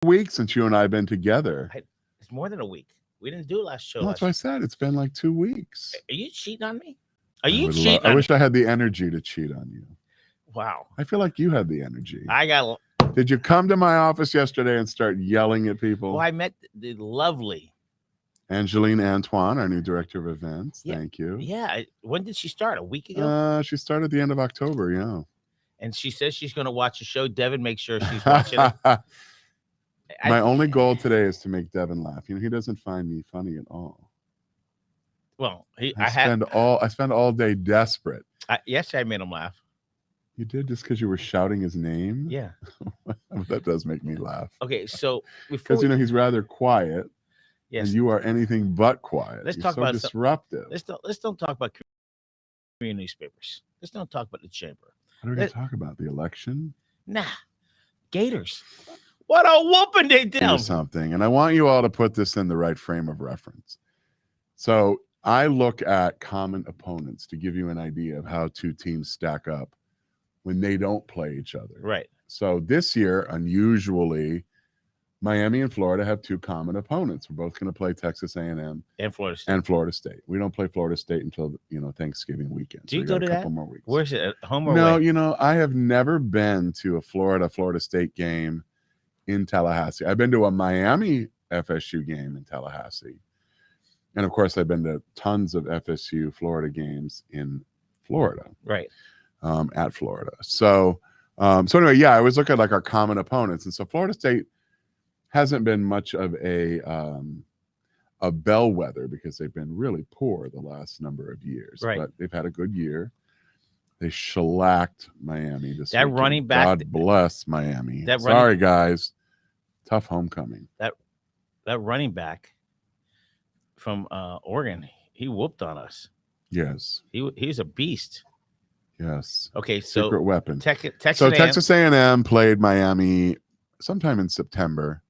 weeks since you and I have been together. It's more than a week. We didn't do a last show. No, that's what I said. It's been like 2 weeks. Are you cheating on me? Are you cheating? I wish I had the energy to cheat on you. Wow. I feel like you had the energy. Did you come to my office yesterday and start yelling at people? Well, I met the lovely Angeline Antoine, our new director of events. Yeah. Thank you. Yeah. When did she start? A week ago? She started at the end of October, yeah. And she says she's going to watch the show. Devin, make sure she's watching it. My only goal today is to make Devin laugh. He doesn't find me funny at all. Well, I spend all day desperate. Yesterday I made him laugh. You did, just because you were shouting his name? Yeah. That does make me laugh. Okay, so because he's rather quiet. Yes. And you are anything but quiet. Let's You're talk about disruptive. Let's don't talk about community newspapers. Let's don't talk about the chamber. What are we going to talk about? The election? Nah. Gators. What a whooping they did. Something. And I want you all to put this in the right frame of reference. So I look at common opponents to give you an idea of how two teams stack up when they don't play each other. Right. So this year, unusually, Miami and Florida have two common opponents. We're both going to play Texas A&M and Florida State. We don't play Florida State until Thanksgiving weekend. Do you go to that? Couple more weeks. Where's it? At home or away? No, I have never been to a Florida State game in Tallahassee. I've been to a Miami FSU game in Tallahassee, and of course, I've been to tons of FSU Florida games in Florida. Right. At Florida. So anyway, yeah, I always look at like our common opponents, and so Florida State hasn't been much of a bellwether because they've been really poor the last number of years. Right. But they've had a good year. They shellacked Miami this weekend. Running back. God bless Miami. Sorry, guys. Tough homecoming. That running back from Oregon, he whooped on us. Yes. He's a beast. Yes. Okay, so secret weapon. Texas A&M played Miami sometime in September.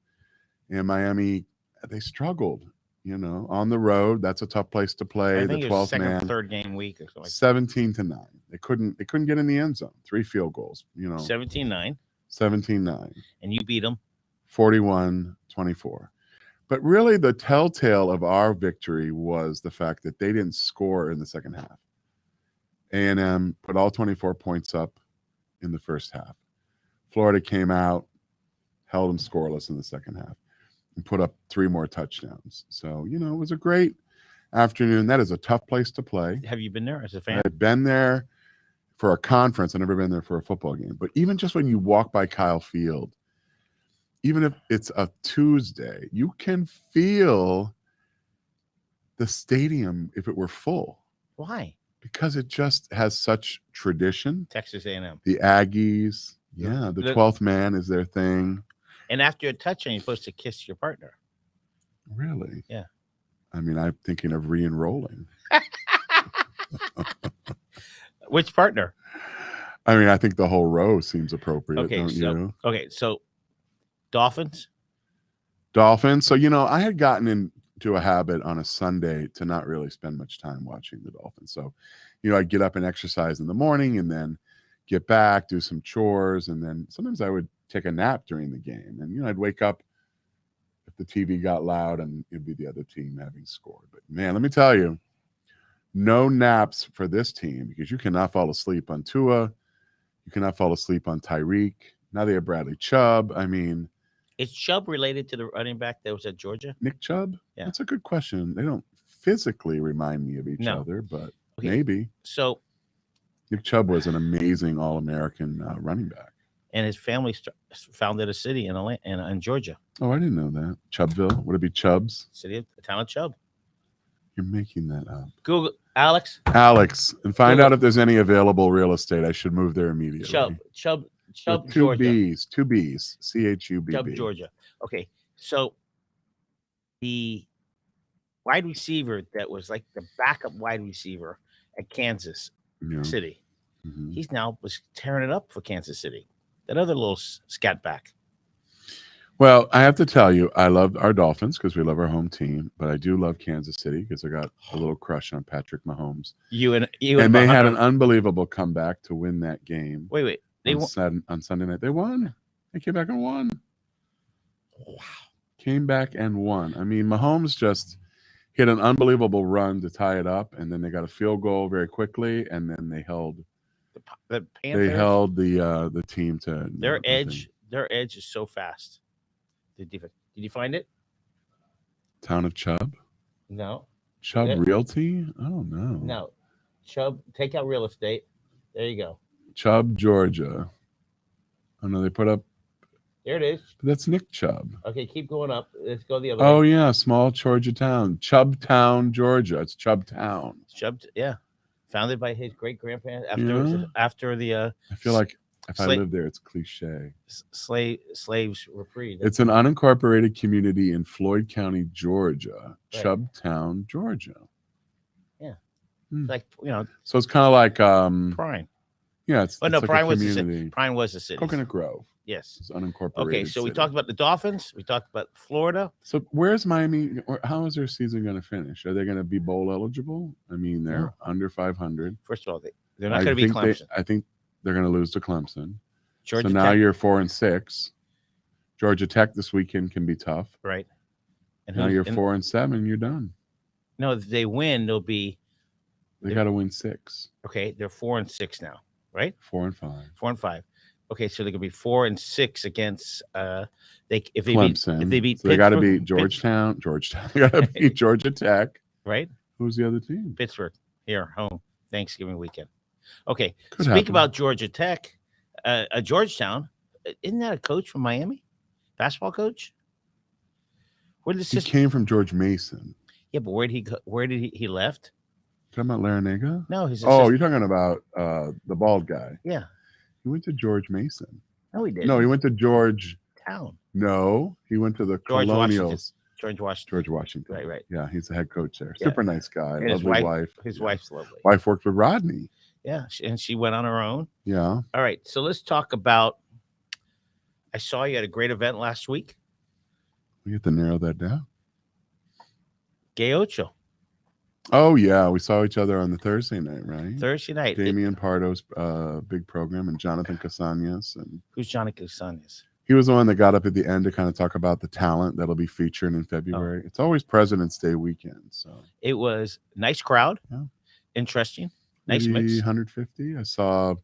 And Miami, they struggled, on the road. That's a tough place to play. I think the it was 12th man. Third game week or something. 17-9. They couldn't get in the end zone. 3 field goals. 17-9. 17-9. And you beat them. 41-24. But really, the telltale of our victory was the fact that they didn't score in the second half. A&M put all 24 points up in the first half. Florida came out, held them scoreless in the second half, and put up 3 more touchdowns. So, it was a great afternoon. That is a tough place to play. Have you been there as a fan? I've been there for a conference. I've never been there for a football game. But even just when you walk by Kyle Field, even if it's a Tuesday, you can feel the stadium if it were full. Why? Because it just has such tradition. Texas A&M. The Aggies. Yeah, the 12th man is their thing. And after a touchdown, you're supposed to kiss your partner. Really? Yeah. I mean, I'm thinking of re-enrolling. Which partner? I mean, I think the whole row seems appropriate, don't you? Okay, so Dolphins? So, I had gotten into a habit on a Sunday to not really spend much time watching the Dolphins. So, I'd get up and exercise in the morning and then get back, do some chores, and then sometimes I would take a nap during the game. And, I'd wake up if the TV got loud and it'd be the other team having scored. But, man, let me tell you, no naps for this team because you cannot fall asleep on Tua. You cannot fall asleep on Tyreek. Now they have Bradley Chubb. I mean, is Chubb related to the running back that was at Georgia? Nick Chubb? Yeah. That's a good question. They don't physically remind me of each other, but maybe. So Nick Chubb was an amazing All-American running back. And his family founded a city in Georgia. Oh, I didn't know that. Chubbville? Would it be Chubbs? The town of Chubb. You're making that up. Google Alex, and find out if there's any available real estate. I should move there immediately. Chubb, two Georgia. Two B's, CHUBB. Chubb, Georgia. Okay, so the wide receiver that was like the backup wide receiver at Kansas City, he's now was tearing it up for Kansas City. That other little scat back. Well, I have to tell you, I love our Dolphins because we love our home team, but I do love Kansas City because I got a little crush on Patrick Mahomes. And they had an unbelievable comeback to win that game. Wait, they won on Sunday night. They won. They came back and won. Wow. Came back and won. I mean, Mahomes just hit an unbelievable run to tie it up, and then they got a field goal very quickly, and then they held The Panthers, the team to their nothing. edge is so fast. Did you find it? Town of Chubb? No. Chubb Realty? I don't know. No. Chubb, take out real estate. There you go. Chubb, Georgia. Oh no, they put up. There it is. That's Nick Chubb. Okay, keep going up. Let's go the other way. Oh yeah, small Georgia town, Chubbtown, Georgia. It's Chubbtown. Yeah, founded by his great grandparents after the. I feel like if I lived there, it's cliche. Slaves were freed. It's an unincorporated community in Floyd County, Georgia. Right. Chubbtown, Georgia. Yeah, like So it's kind of like Prime. Yeah, it's. But no, like Prime was the city. Prime was the city. Coconut Grove. Yes, it's unincorporated. Okay, so we city. talked about the Dolphins. We talked about Florida. So where's Miami? How is their season going to finish? Are they going to be bowl eligible? I mean, they're under 500. First of all, they're not going to be Clemson. I think they're going to lose to Clemson. Georgia so now you're 4-6. Georgia Tech this weekend can be tough. Right. And now you're 4-7. You're done. No, if they win, they'll be. They got to win 6. Okay, they're 4-6 now, right? 4-5. 4-5. Okay, so they're gonna be 4-6 against if they Clemson. beat so they got to beat Georgetown. They got to beat Georgia Tech. Right. Who's the other team? Pittsburgh here home Thanksgiving weekend. Okay. Speak about Georgia Tech, Georgetown. Isn't that a coach from Miami? Basketball coach. Where did he came from? George Mason. Yeah, but where did he left? Talking about Larinaga? No, he's. You're talking about the bald guy. Yeah. He went to George Mason. No, he didn't. No, he went to George Town. No, he went to the Colonials. George Washington. Right. Yeah, he's the head coach there. Super nice guy. And lovely wife. His wife's lovely. Wife worked with Rodney. Yeah, and she went on her own. Yeah. All right, so let's talk about. I saw you at a great event last week. We have to narrow that down. Gay Ocho. Oh, yeah. We saw each other on the Thursday night, right? Thursday night. Damian Pardo's big program and Jonathan Casañas. Who's Jonathan Casañas? He was the one that got up at the end to kind of talk about the talent that'll be featured in February. It's always President's Day weekend. So it was a nice crowd. Yeah. Interesting. Nice maybe mix. 150. I saw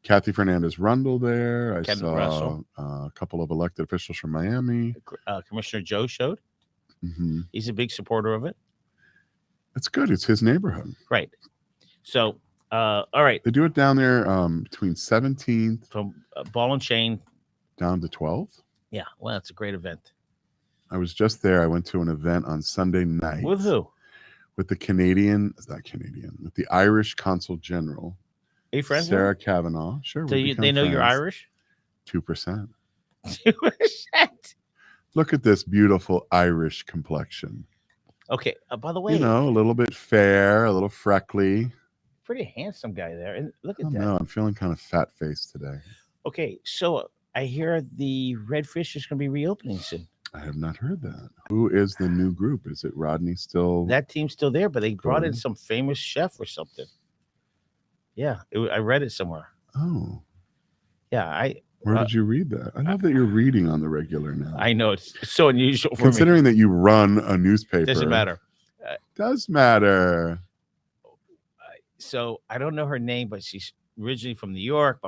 Kathy Fernandez-Rundle there. I Kevin saw Russell. A couple of elected officials from Miami. Commissioner Joe showed. Mm-hmm. He's a big supporter of it. It's good. It's his neighborhood. Right. So, all right. They do it down there between 17th. From Ball and Chain. Down to 12th. Yeah. Well, it's a great event. I was just there. I went to an event on Sunday night. With who? With the with the Irish Consul General. Are you friends Sarah with Kavanaugh. Sure. So they know you're Irish? 2%. 2%. Look at this beautiful Irish complexion. Okay. By the way, a little bit fair, a little freckly. Pretty handsome guy there. And look at that. No, I'm feeling kind of fat-faced today. Okay. So I hear the Redfish is going to be reopening soon. I have not heard that. Who is the new group? Is it Rodney still? That team's still there, but they brought in some famous chef or something. Yeah, I read it somewhere. Oh. Yeah, Where did you read that? I love that you're reading on the regular now. I know, it's so unusual for Considering that you run a newspaper. Doesn't matter. Does matter. So I don't know her name, but she's originally from New York.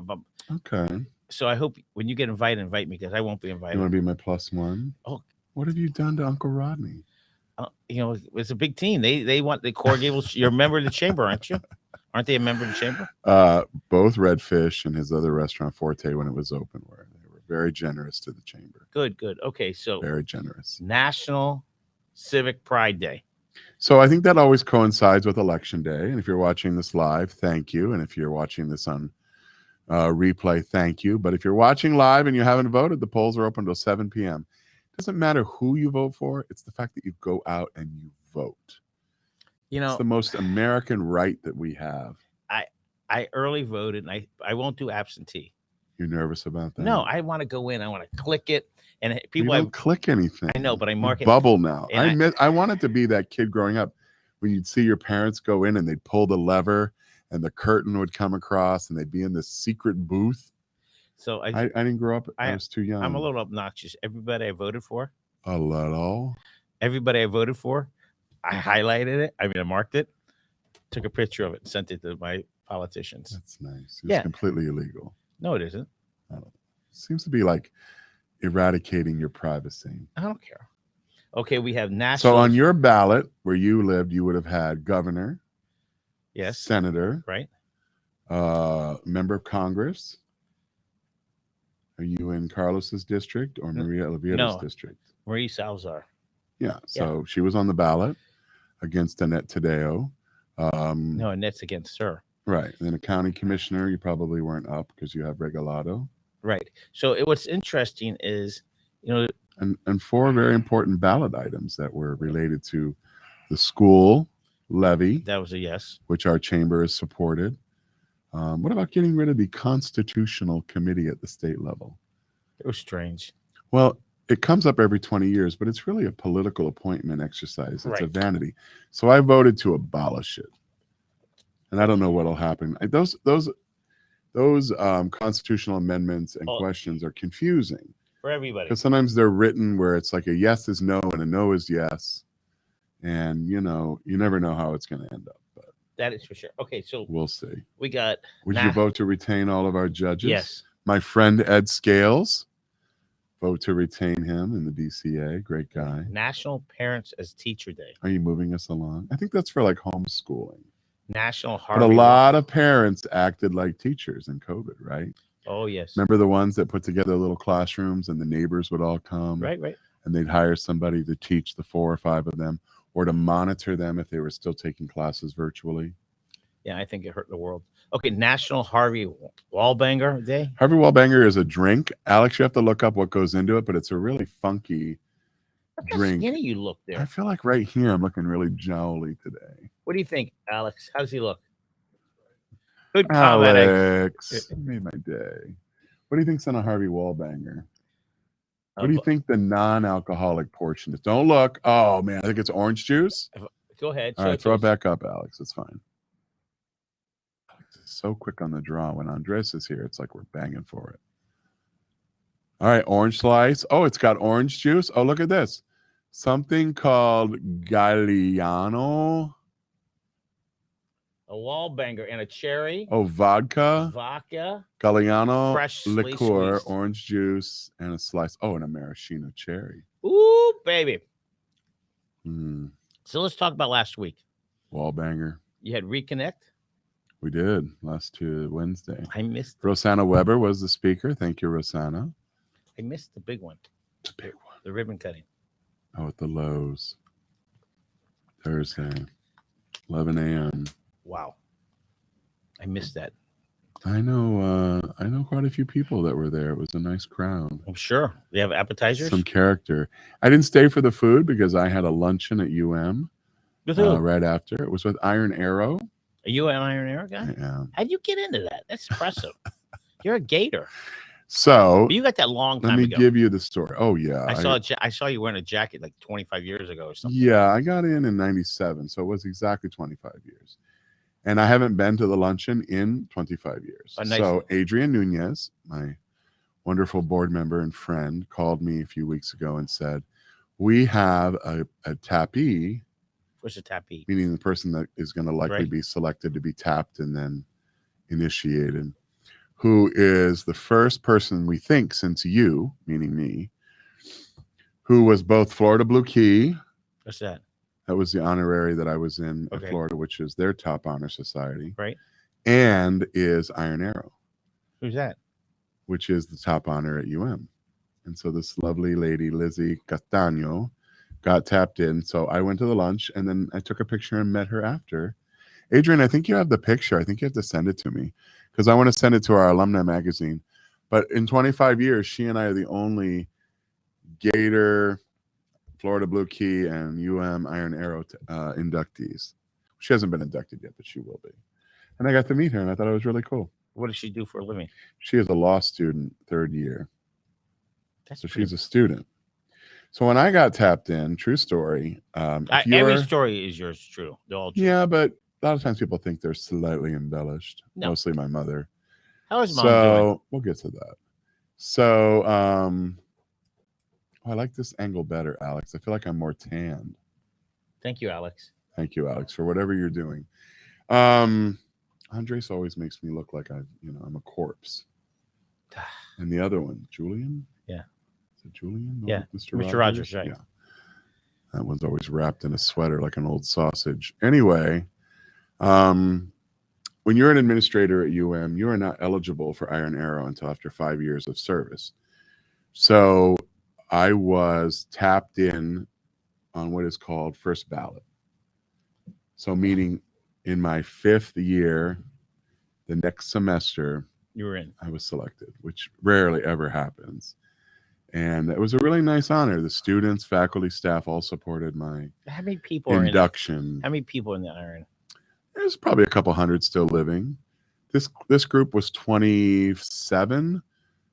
Okay. So I hope when you get invited, invite me because I won't be invited. You want to be my +1? Oh. What have you done to Uncle Rodney? It's a big team. They want the Coral Gables. You're a member of the chamber, aren't you? Aren't they a member of the chamber? Both Redfish and his other restaurant, Forte, when it was open, they were very generous to the chamber. Good. Okay, so very generous. National Civic Pride Day. So I think that always coincides with Election Day. And if you're watching this live, thank you. And if you're watching this on replay, thank you. But if you're watching live and you haven't voted, the polls are open until 7 p.m. It doesn't matter who you vote for. It's the fact that you go out and you vote. It's the most American right that we have. I early voted, and I won't do absentee. You're nervous about that? No, I want to go in. I want to click it, and people don't click anything. I know, but I mark it. Bubble now. I wanted to be that kid growing up when you'd see your parents go in and they'd pull the lever and the curtain would come across and they'd be in this secret booth. So I didn't grow up. I was too young. I'm a little obnoxious. Everybody I voted for. A little. Everybody I voted for, I highlighted it. I mean, I marked it, took a picture of it, and sent it to my politicians. That's nice. It's completely illegal. No, it isn't. Seems to be like eradicating your privacy. I don't care. Okay, we have national. So on your ballot where you lived, you would have had governor, yes, senator, right, member of Congress. Are you in Carlos's district or Maria Oliveira's district? Marie Salazar. Yeah, so she was on the ballot against Annette Tadeo. No, Annette's against her. Right. And then a county commissioner, you probably weren't up because you have Regalado. Right. So what's interesting is, and 4 very important ballot items that were related to the school levy. That was a yes. Which our chamber has supported. What about getting rid of the constitutional committee at the state level? It was strange. Well, it comes up every 20 years, but it's really a political appointment exercise. It's a vanity. So I voted to abolish it. And I don't know what'll happen. Those constitutional amendments and questions are confusing for everybody. Because sometimes they're written where it's like a yes is no and a no is yes. And, you never know how it's going to end up. But that is for sure. Okay, so we'll see. We got. Would you vote to retain all of our judges? Yes. My friend Ed Scales. Vote to retain him in the DCA. Great guy. National Parents as Teacher Day. Are you moving us along? I think that's for like homeschooling. National Harvey. But a lot of parents acted like teachers in COVID, right? Oh, yes. Remember the ones that put together little classrooms and the neighbors would all come? Right. And they'd hire somebody to teach the 4 or 5 of them or to monitor them if they were still taking classes virtually. Yeah, I think it hurt the world. Okay, National Harvey Wallbanger Day. Harvey Wallbanger is a drink. Alex, you have to look up what goes into it, but it's a really funky drink. How skinny you look there. I feel like right here I'm looking really jowly today. What do you think, Alex? How does he look? Good comment. Alex, it made my day. What do you think's on a Harvey Wallbanger? What do you think the non-alcoholic portion is? Don't look. Oh, man, I think it's orange juice. Go ahead. All right, throw it back up, Alex. It's fine. Alex is so quick on the draw. When Andres is here, it's like we're banging for it. All right, orange slice. Oh, it's got orange juice. Oh, look at this. Something called Galliano. A Wallbanger and a cherry. Oh, vodka. Galliano. Fresh liqueur, squeezed. orange juice, and a slice. Oh, and a maraschino cherry. Ooh, baby. Mm. So let's talk about last week. Wallbanger. You had Reconnect. We did last Wednesday. I missed. Rosanna Weber was the speaker. Thank you, Rosanna. I missed the big one. The big one. The ribbon cutting. Oh, at the Lowe's. Thursday, 11 a.m. Wow. I missed that. I know quite a few people that were there. It was a nice crowd. I'm sure. They have appetizers? Some character. I didn't stay for the food because I had a luncheon at UM right after. It was with Iron Arrow. Are you an Iron Arrow guy? Yeah. How'd you get into that? That's impressive. You're a Gator. So but you got that long time ago. Let me ago. give you the story. Oh, yeah. I saw you wearing a jacket like 25 years ago or something. Yeah, I got in 97. So it was exactly 25 years. And I haven't been to the luncheon in 25 years. Nice. So Adrian Nunez, my wonderful board member and friend, called me a few weeks ago and said, we have a tappee. What's a tappee? Meaning the person that is going to likely be selected to be tapped and then initiated, who is the first person we think since you, meaning me, who was both Florida Blue Key. What's that? That was the honorary that I was in Florida, which is their top honor society. Right. And is Iron Arrow. Who's that? Which is the top honor at UM. And so this lovely lady, Lizzie Castaño, got tapped in. So I went to the lunch and then I took a picture and met her after. Adrian, I think you have the picture. I think you have to send it to me because I want to send it to our alumni magazine. But in 25 years, she and I are the only Gator, Florida Blue Key, and UM Iron Arrow inductees. She hasn't been inducted yet, but she will be. And I got to meet her, and I thought it was really cool. What does she do for a living? She is a law student, 3rd year. So she's a student. So when I got tapped in, true story. Every story is yours true. They're all true. Yeah, but a lot of times people think they're slightly embellished. No. Mostly my mother. How is mom doing? We'll get to that. So I like this angle better, Alex. I feel like I'm more tanned. Thank you, Alex. Thank you, Alex, for whatever you're doing. Andres always makes me look like I'm a corpse. And the other one, Julian? Yeah. Is it Julian? Yeah. Mr. Mr. Rogers, right. Yeah. That one's always wrapped in a sweater like an old sausage. Anyway, when you're an administrator at UM, you are not eligible for Iron Arrow until after 5 years of service. So I was tapped in on what is called first ballot. So meaning in my 5th year, the next semester, you were in. I was selected, which rarely ever happens. And it was a really nice honor. The students, faculty, staff all supported my How many people induction. How many people in the Iron? There's probably a couple hundred still living. This group was 27.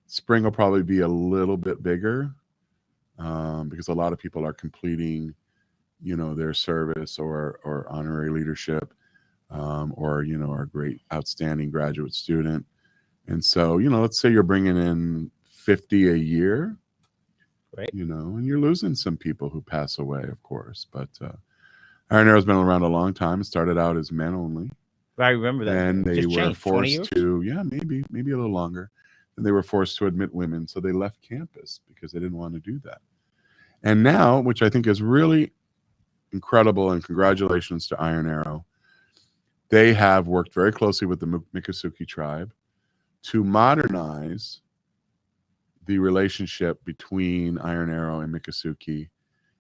Spring will probably be a little bit bigger because a lot of people are completing, their service or honorary leadership or, a great outstanding graduate student. And so, let's say you're bringing in 50 a year, right? And you're losing some people who pass away, of course. But Iron Arrow's been around a long time. It started out as men only. I remember that. And they were forced to, maybe a little longer. And they were forced to admit women. So they left campus because they didn't want to do that. And now, which I think is really incredible, and congratulations to Iron Arrow, they have worked very closely with the Miccosukee tribe to modernize the relationship between Iron Arrow and Miccosukee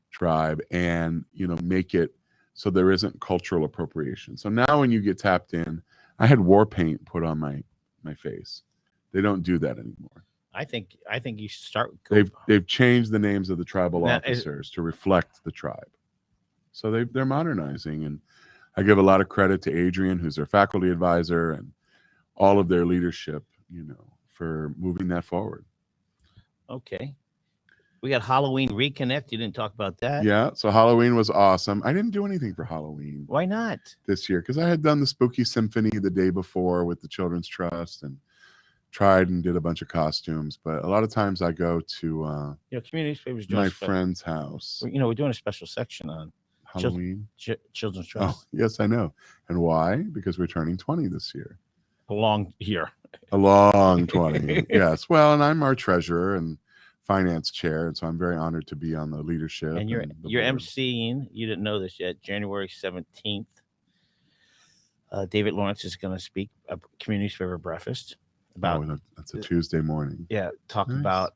tribe and, make it so there isn't cultural appropriation. So now when you get tapped in, I had war paint put on my face. They don't do that anymore. I think you should start. They've changed the names of the tribal officers to reflect the tribe. So they're modernizing, and I give a lot of credit to Adrian, who's their faculty advisor, and all of their leadership, for moving that forward. Okay. We got Halloween Reconnect. You didn't talk about that. Yeah, so Halloween was awesome. I didn't do anything for Halloween. Why not? This year, because I had done the Spooky Symphony the day before with the Children's Trust and tried and did a bunch of costumes. But a lot of times I go to community newspapers my friend's house. We're doing a special section on Halloween. Children's Trust. Oh, yes, I know. And why? Because we're turning 20 this year. A long year. A long 20. Yes. Well, and I'm our treasurer and finance chair, and so I'm very honored to be on the leadership. And you're emceeing. You didn't know this yet. January 17th. David Lawrence is going to speak a community newspaper breakfast about. That's a Tuesday morning. Yeah, talk about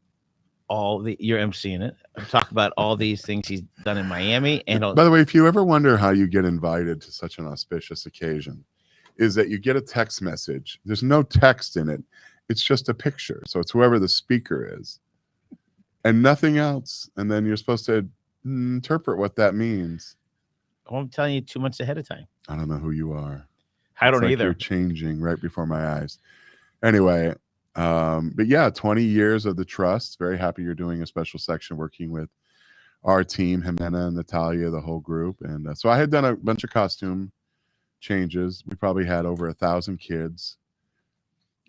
you're emceeing it. Talk about all these things he's done in Miami. And by the way, if you ever wonder how you get invited to such an auspicious occasion, is that you get a text message. There's no text in it. It's just a picture. So it's whoever the speaker is and nothing else. And then you're supposed to interpret what that means. I'm telling you 2 months ahead of time. I don't know who you are. I don't either. You're changing right before my eyes. Anyway, but yeah, 20 years of the trust. Very happy you're doing a special section working with our team, Jimena and Natalia, the whole group. And so I had done a bunch of costume changes. We probably had over 1,000 kids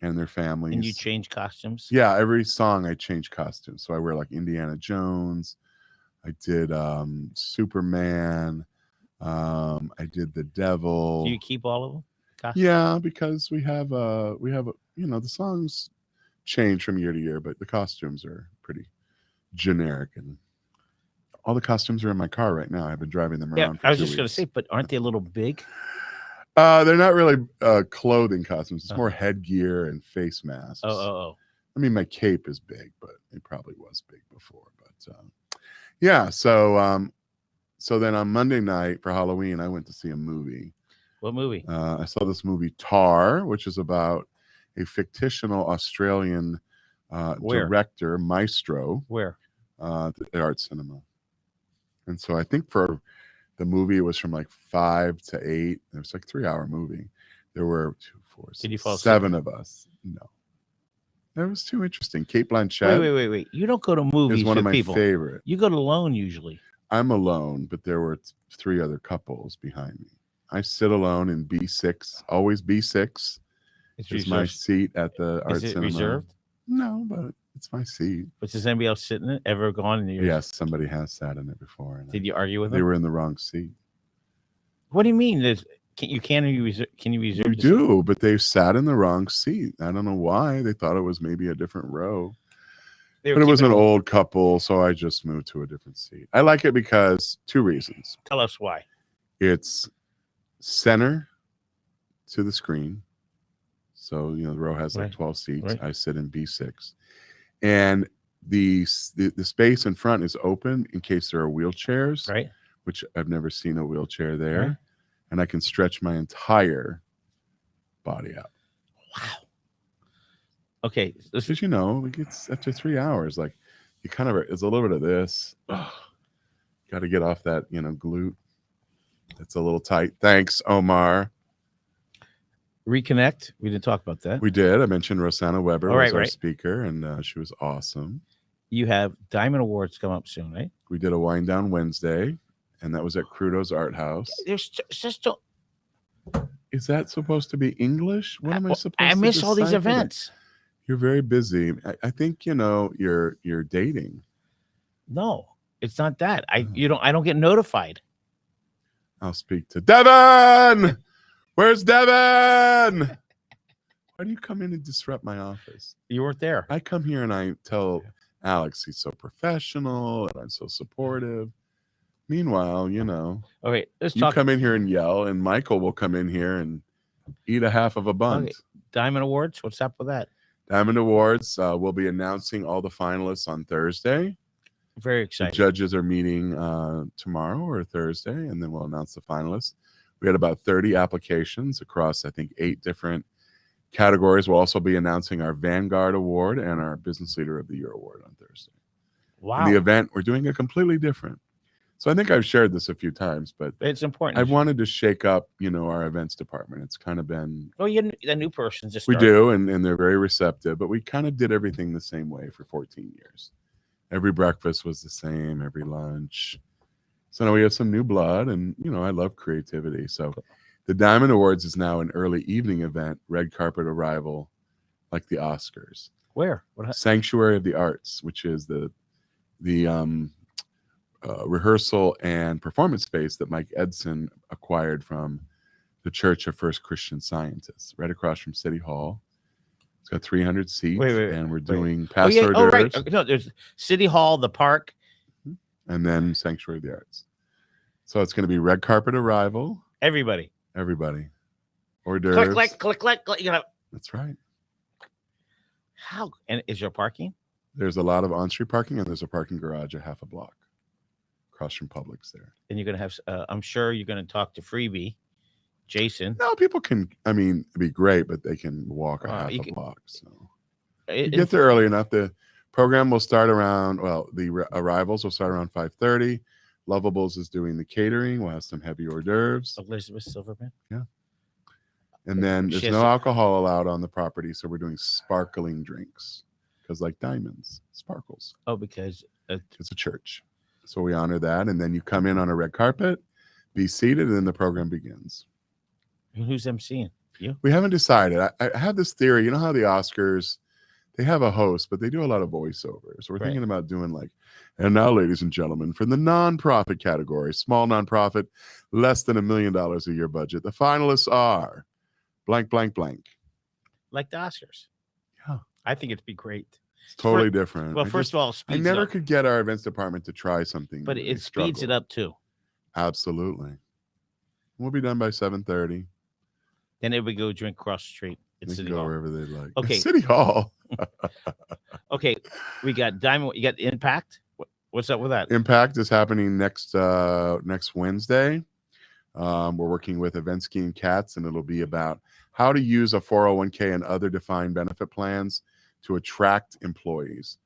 and their families. And you change costumes? Yeah, every song I change costumes. So I wear like Indiana Jones. I did Superman. I did the devil. Do you keep all of them? Costumes? Yeah, because we have the songs change from year to year, but the costumes are pretty generic, and all the costumes are in my car right now. I've been driving them around. I was just going to say, but aren't they a little big? They're not really clothing costumes. It's more headgear and face masks. Oh. I mean, my cape is big, but it probably was big before. But yeah, so then on Monday night for Halloween, I went to see a movie. What movie? I saw this movie Tar, which is about a fictional Australian director, maestro. Where? The Art Cinema. And so I think for the movie, it was from like 5 to 8. It was like a 3-hour movie. There were 2, 4, 6, Did you fall 7 of us. No. That was too interesting. Kate Blanchett. Wait. You don't go to movies is one of my people. favorite. You go to alone usually. I'm alone, but there were 3 other couples behind me. I sit alone in B6, always B6. Is my seat at the Art Cinema. Is it reserved? No, but It's my seat. But does anybody else sit in it? Ever gone in yours? Yes, somebody has sat in it before. And Did you argue with they them? were in the wrong seat. What do you mean? Can you reserve? You do, but they sat in the wrong seat. I don't know why. They thought it was maybe a different row. But it was an old couple, so I just moved to a different seat. I like it because 2 reasons. Tell us why. It's center to the screen. So, the row has like 12 seats. Right. I sit in B6. And the space in front is open in case there are wheelchairs, right? Which I've never seen a wheelchair there. Right. And I can stretch my entire body out. Wow. Okay. Because, it's after 3 hours, like you kind of, it's a little bit of this. Got to get off that, glute. It's a little tight. Thanks, Omar. Reconnect. We didn't talk about that. We did. I mentioned Rosanna Weber was our speaker, and she was awesome. You have Diamond Awards come up soon, right? We did a wind down Wednesday, and that was at Crudo's Art House. There's just Is that supposed to be English? What am I supposed to? I miss all these events. You're very busy. I think you're dating. No, it's not that. I don't get notified. I'll speak to Devin. Where's Devin? Why do you come in and disrupt my office? You weren't there. I come here and I tell Alex he's so professional and I'm so supportive. Meanwhile, okay, you come in here and yell, and Michael will come in here and eat a half of a bun. Okay. Diamond Awards, what's up with that? Diamond Awards, we'll be announcing all the finalists on Thursday. Very excited. The judges are meeting tomorrow or Thursday, and then we'll announce the finalists. We had about 30 applications across, I think, 8 different categories. We'll also be announcing our Vanguard Award and our Business Leader of the Year Award on Thursday. Wow. In the event, we're doing a completely different. So I think I've shared this a few times, but it's important. I wanted to shake up, our events department. It's kind of been... Oh, the new person just started. We do, and they're very receptive, but we kind of did everything the same way for 14 years. Every breakfast was the same, every lunch. So now we have some new blood, and, I love creativity. So the Diamond Awards is now an early evening event, red carpet arrival, like the Oscars. Where? Sanctuary of the Arts, which is the rehearsal and performance space that Mike Edson acquired from the Church of First Christian Scientists, right across from City Hall. It's got 300 seats, and we're doing past hors d'oeuvres. Right. No, there's City Hall, the park, and then Sanctuary of the Arts. So it's going to be red carpet arrival. Everybody. Hors d'oeuvres. Click. That's right. How? And is there parking? There's a lot of on-street parking, and there's a parking garage a half a block across from Publix there. And you're going to have, I'm sure you're going to talk to Freebie, Jason. No, people can, it'd be great, but they can walk a half a block. So you get there early enough. The program will start around, the arrivals will start around 5:30. Lovables is doing the catering. We'll have some heavy hors d'oeuvres. Elizabeth Silverman. Yeah. And then there's no alcohol allowed on the property, so we're doing sparkling drinks because, like diamonds, sparkles. Oh, because it's a church. So we honor that. And then you come in on a red carpet, be seated, and then the program begins. Who's emceeing? You? We haven't decided. I have this theory. You know how the Oscars, they have a host, but they do a lot of voiceovers. So we're thinking about doing and now, ladies and gentlemen, for the nonprofit category, small nonprofit, less than $1 million a year budget, the finalists are blank, blank, blank. Like the Oscars. Yeah. I think it'd be great. It's totally different. Well, first of all, I never could get our events department to try something. But it speeds it up too. Absolutely. We'll be done by 7:30. Then they would go drink across the street at City Hall. Wherever they like. Okay. City Hall. Okay. We got Diamond. You got Impact. What's up with that? Impact is happening next Wednesday. We're working with Evensky and Katz, and it'll be about how to use a 401k and other defined benefit plans to attract employees.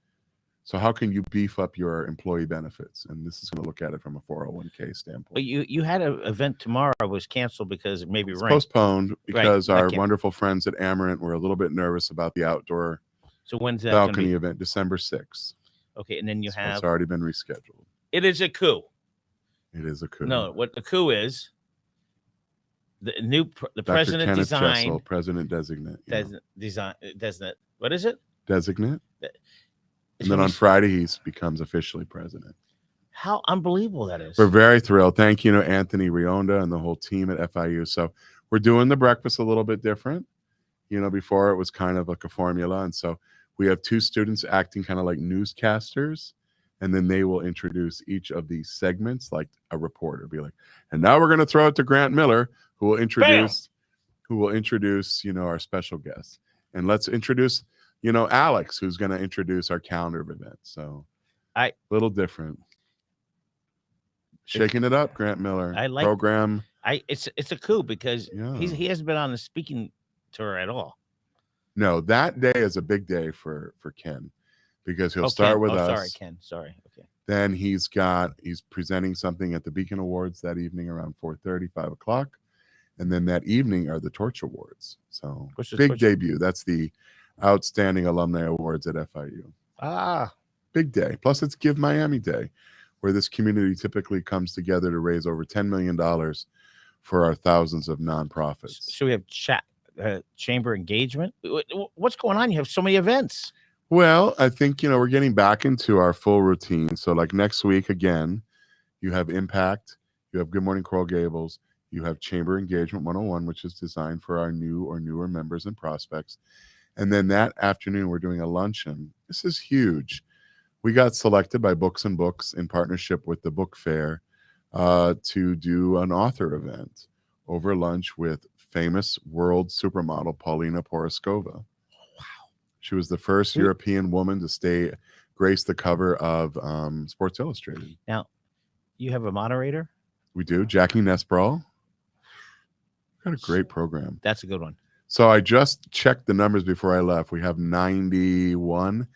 So how can you beef up your employee benefits? And this is going to look at it from a 401k standpoint. But you had an event tomorrow was canceled because it maybe rained. Postponed because our wonderful friends at Amarant were a little bit nervous about the outdoor balcony event, December 6th. Okay, and then you have... It's already been rescheduled. It is a coup. It is a coup. No, what the coup is, the Dr. president Kenneth designed... Jessel, president designate. Designate. What is it? Designate. And then on Friday, he becomes officially president. How unbelievable that is. We're very thrilled. Thank you, Anthony Rionda and the whole team at FIU. So we're doing the breakfast a little bit different. Before it was kind of like a formula. And so we have 2 students acting kind of like newscasters. And then they will introduce each of these segments like a reporter. Be like, and now we're going to throw it to Grant Miller, who will introduce, our special guests. And let's introduce, Alex, who's going to introduce our calendar of events. So a little different. Shaking it up, Grant Miller. I like program. It's a coup because he hasn't been on the speaking tour at all. No, that day is a big day for Ken because he'll start with us. Sorry, Ken. Sorry. Okay. Then he's presenting something at the Beacon Awards that evening around 4:30, 5 o'clock. And then that evening are the Torch Awards. So big debut. That's the Outstanding Alumni Awards at FIU. Big day. Plus it's Give Miami Day, where this community typically comes together to raise over $10 million for our thousands of nonprofits. So we have chamber engagement. What's going on? You have so many events. Well, I think, we're getting back into our full routine. So like next week, again, you have Impact, you have Good Morning Coral Gables, you have Chamber Engagement 101, which is designed for our new or newer members and prospects. And then that afternoon, we're doing a luncheon. This is huge. We got selected by Books and Books in partnership with the book fair to do an author event over lunch with famous world supermodel Paulina Poroskova. Wow. She was the first European woman to grace the cover of Sports Illustrated. Now, you have a moderator? We do. Jackie Nesbrawl. Got a great program. That's a good one. So I just checked the numbers before I left. We have 91.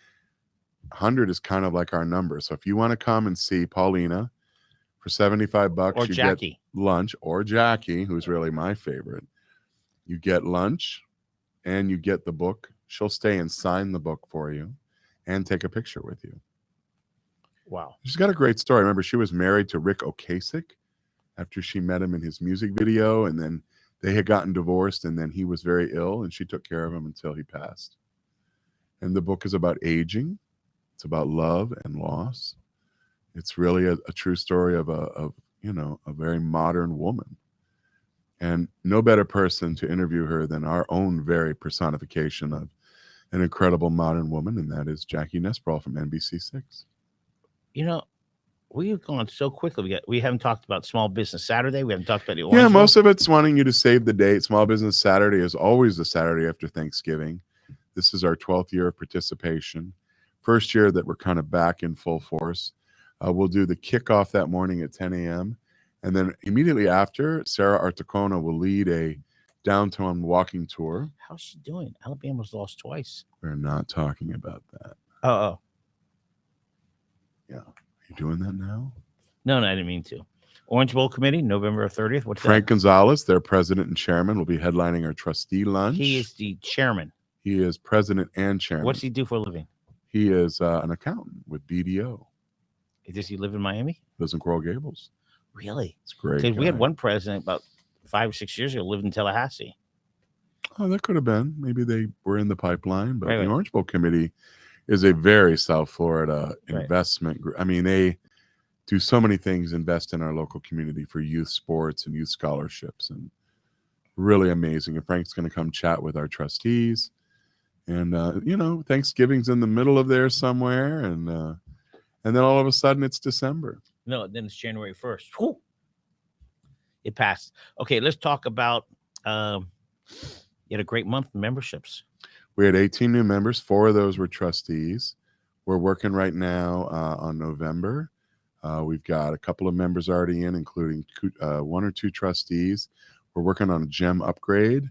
100 is kind of like our number. So if you want to come and see Paulina for $75, or Jackie, get lunch, or Jackie, who's really my favorite. You get lunch and you get the book. She'll stay and sign the book for you and take a picture with you. Wow. She's got a great story. Remember, she was married to Rick Ocasek after she met him in his music video, and then they had gotten divorced, and then he was very ill, and she took care of him until he passed. And the book is about aging. It's about love and loss. It's really a true story of a very modern woman. And no better person to interview her than our own very personification of an incredible modern woman, and that is Jackie Nesbrawl from NBC6. We've gone so quickly. We haven't talked about Small Business Saturday. We haven't talked about the most of it's wanting you to save the date. Small Business Saturday is always the Saturday after Thanksgiving. This is our 12th year of participation. First year that we're kind of back in full force. We'll do the kickoff that morning at 10 a.m. And then immediately after, Sarah Artacona will lead a downtown walking tour. How's she doing? Alabama's lost twice. We're not talking about that. Oh. Yeah. You doing that now? No, I didn't mean to. Orange Bowl Committee, November 30th. What's Frank that? Gonzalez, their president and chairman, will be headlining our trustee lunch. He is the chairman. He is president and chairman. What's he do for a living? He is an accountant with BDO. Does he live in Miami? Lives in Coral Gables. Really? It's great. Because we had one president about 5 or 6 years ago lived in Tallahassee. Oh, that could have been. Maybe they were in the pipeline. But right. The Orange Bowl Committee is a very South Florida investment group. I mean, they do so many things, invest in our local community for youth sports and youth scholarships, and really amazing. And Frank's going to come chat with our trustees. And, Thanksgiving's in the middle of there somewhere. And then all of a sudden it's December. No, then it's January 1st. Whew. It passed. Okay, let's talk about you had a great month in memberships. We had 18 new members. 4 of those were trustees. We're working right now on November. We've got a couple of members already in, including 1 or 2 trustees. We're working on a gem upgrade.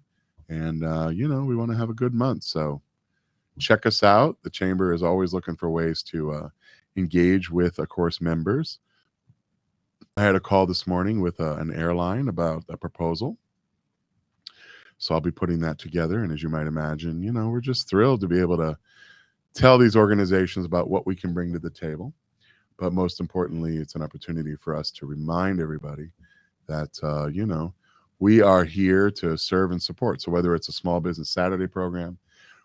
And, we want to have a good month. So check us out. The Chamber is always looking for ways to engage with, of course, members. I had a call this morning with an airline about a proposal. So I'll be putting that together. And as you might imagine, we're just thrilled to be able to tell these organizations about what we can bring to the table. But most importantly, it's an opportunity for us to remind everybody that, we are here to serve and support. So whether it's a Small Business Saturday program,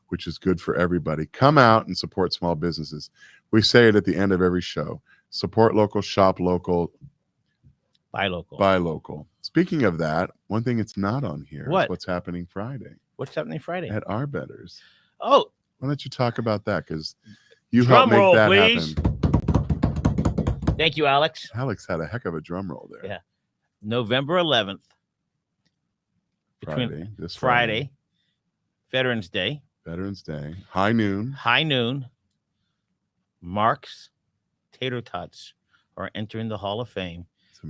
which is good for everybody. Come out and support small businesses. We say it at the end of every show. Support local, shop local, buy local. Buy local. Speaking of that, one thing it's not on here is what's happening Friday. What's happening Friday? At Our Betters. Oh. Why don't you talk about that? Because you drum helped make roll, that please. happen. Thank you, Alex. Alex had a heck of a drum roll there. Yeah. November 11th. Friday. Veterans Day. High noon. Mark's Tater Tots are entering the Hall of Fame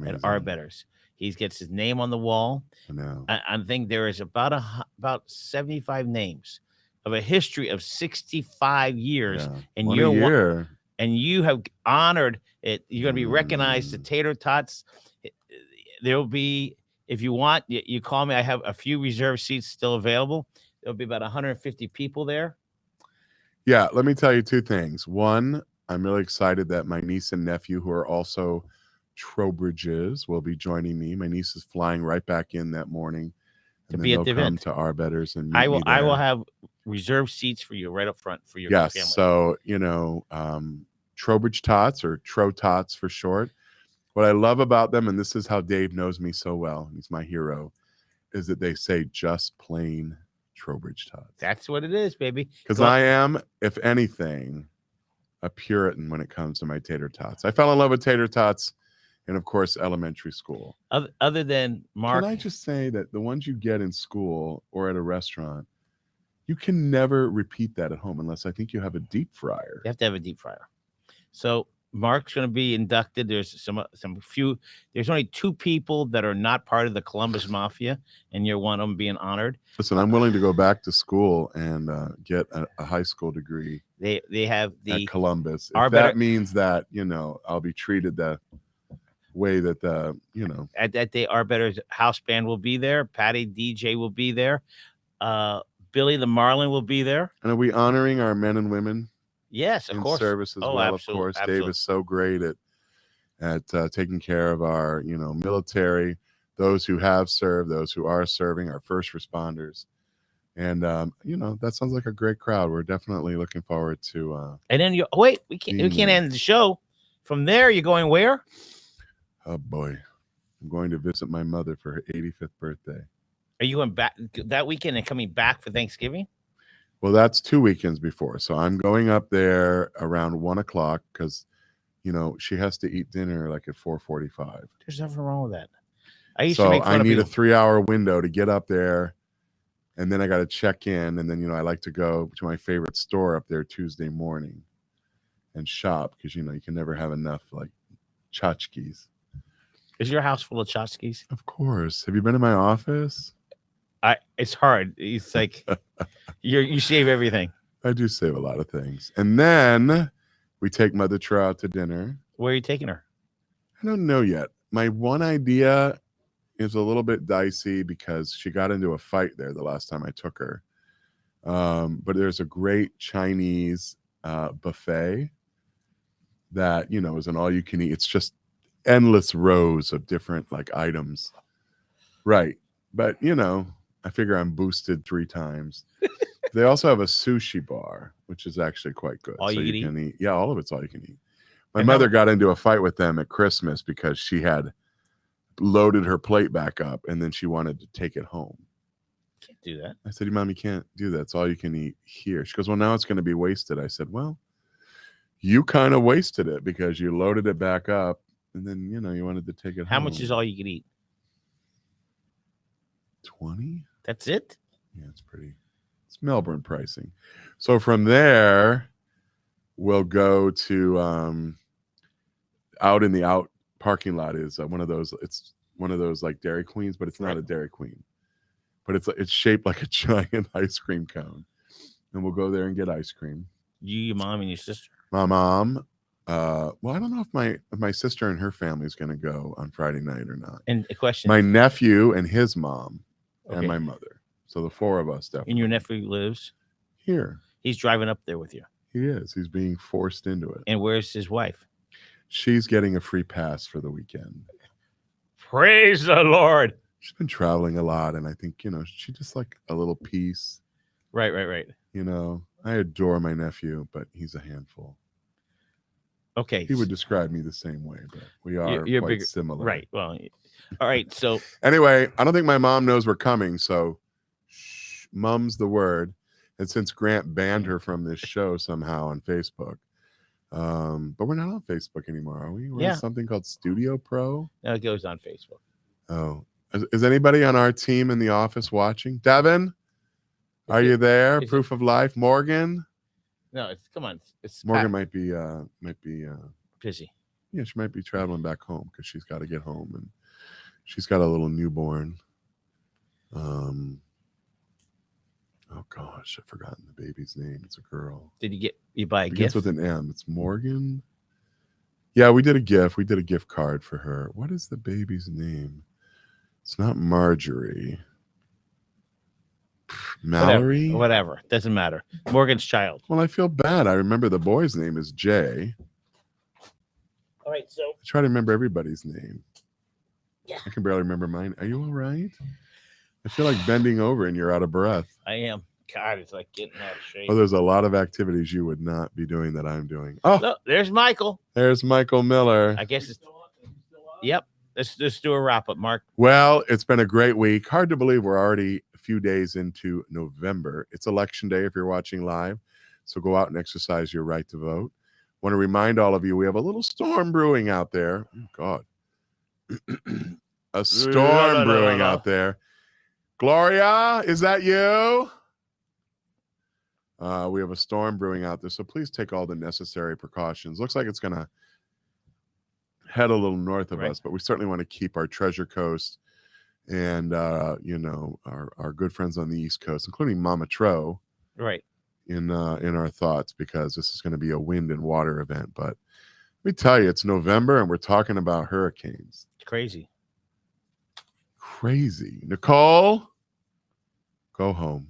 at Our Betters. He gets his name on the wall. I know. I think there is about 75 names of a history of 65 years. And you're and you have honored it. You're going to be recognized. The Tater Tots. There will be, if you want, you call me. I have a few reserved seats still available. There'll be about 150 people there. Yeah, let me tell you two things. One, I'm really excited that my niece and nephew, who are also Trowbridges, will be joining me. My niece is flying right back in that morning. To be at the event. To Our Betters and I will have reserved seats for you right up front for your family. So, Trowbridge Tots, or Tro Tots for short. What I love about them, and this is how Dave knows me so well, he's my hero, is that they say just plain Trowbridge Tots. That's what it is, baby. Because I am, if anything, a Puritan when it comes to my tater tots. I fell in love with tater tots in, of course, elementary school. Other than Mark. Can I just say that the ones you get in school or at a restaurant, you can never repeat that at home unless I think you have a deep fryer. You have to have a deep fryer. So Mark's going to be inducted. There's there's only 2 people that are not part of the Columbus Mafia, and you're one of them being honored. Listen, I'm willing to go back to school and get a high school degree. They have at Columbus. If that means that, I'll be treated the way that at that day, Our Betters house band will be there. Patty DJ will be there. Billy the Marlin will be there. And are we honoring our men and women? Yes, of course. Service as well, of course. Absolutely. Dave is so great at taking care of our, military, those who have served, those who are serving, our first responders. And, that sounds like a great crowd. We're definitely looking forward to. And then we can't end the show. From there, you're going where? Oh, boy. I'm going to visit my mother for her 85th birthday. Are you going back that weekend and coming back for Thanksgiving? Well, that's 2 weekends before. So I'm going up there around 1:00 because, she has to eat dinner like at 4:45. There's nothing wrong with that. I need a 3-hour window to get up there. And then I got to check in. And then, I like to go to my favorite store up there Tuesday morning and shop because, you can never have enough like tchotchkes. Is your house full of tchotchkes? Of course. Have you been in my office? It's hard. It's like you save everything. I do save a lot of things. And then we take Mother Trow out to dinner. Where are you taking her? I don't know yet. My one idea is a little bit dicey because she got into a fight there the last time I took her. But there's a great Chinese buffet that, is an all-you-can-eat. It's just endless rows of different like items. Right. But, I figure I'm boosted 3 times. They also have a sushi bar, which is actually quite good. All you can eat. Yeah, all of it's all you can eat. My mother got into a fight with them at Christmas because she had loaded her plate back up and then she wanted to take it home. Can't do that. I said, Mom, you can't do that. It's all you can eat here. She goes, well, now it's going to be wasted. I said, well, you kind of wasted it because you loaded it back up and then, you wanted to take it home. How much is all you can eat? 20. That's it? Yeah, it's Melbourne pricing. So from there, we'll go to out in the parking lot is one of those. It's one of those like Dairy Queens, but it's not a Dairy Queen. But it's shaped like a giant ice cream cone. And we'll go there and get ice cream. You, your mom, and your sister? My mom. Well, I don't know if my sister and her family is going to go on Friday night or not. And a question. My nephew and his mom. Okay. And my mother. So the 4 of us definitely. And your nephew lives? Here. He's driving up there with you? He is. He's being forced into it. And where's his wife? She's getting a free pass for the weekend. Praise the Lord. She's been traveling a lot. And I think, she just like a little peace. Right. You know, I adore my nephew, but he's a handful. Okay. He would describe me the same way, but we are you're quite bigger, similar. right? Well, all right. So anyway, I don't think my mom knows we're coming, so mum's the word. And since Grant banned her from this show somehow on Facebook, but we're not on Facebook anymore, are we? We're on something called Studio Pro. No, it goes on Facebook. Oh, is anybody on our team in the office watching? Devin, are you there? Proof of life, Morgan. No, come on. It's Morgan might be busy. Yeah, she might be traveling back home because she's got to get home, and she's got a little newborn. Oh gosh, I've forgotten the baby's name. It's a girl. Did you buy a Begins gift? with an M. It's Morgan. Yeah, we did a gift. We did a gift card for her. What is the baby's name? It's not Marjorie. Mallory? Whatever. Doesn't matter. Morgan's child. Well, I feel bad. I remember the boy's name is Jay. All right, so I try to remember everybody's name. Yeah. I can barely remember mine. Are you all right? I feel like bending over and you're out of breath. I am. God, it's like getting out of shape. Well, there's a lot of activities you would not be doing that I'm doing. Oh, look, there's Michael. There's Michael Miller. I guess it's. Yep. Let's do a wrap up, Mark. Well, it's been a great week. Hard to believe we're already a few days into November. It's election day if you're watching live. So go out and exercise your right to vote. Want to remind all of you, we have a little storm brewing out there. Oh, God. A storm brewing out there. Gloria, is that you? We have a storm brewing out there, so please take all the necessary precautions. Looks like it's going to head a little north of us, but we certainly want to keep our Treasure Coast and, our good friends on the East Coast, including Mama Tro, in our thoughts, because this is going to be a wind and water event. But let me tell you, it's November, and we're talking about hurricanes. It's crazy. Nicole, go home.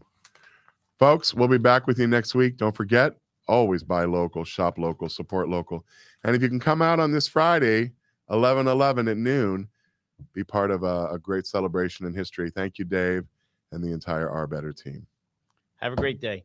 Folks, we'll be back with you next week. Don't forget, always buy local, shop local, support local. And if you can come out on this Friday, 11/11 at noon, be part of a great celebration in history. Thank you, Dave, and the entire Our Better team. Have a great day.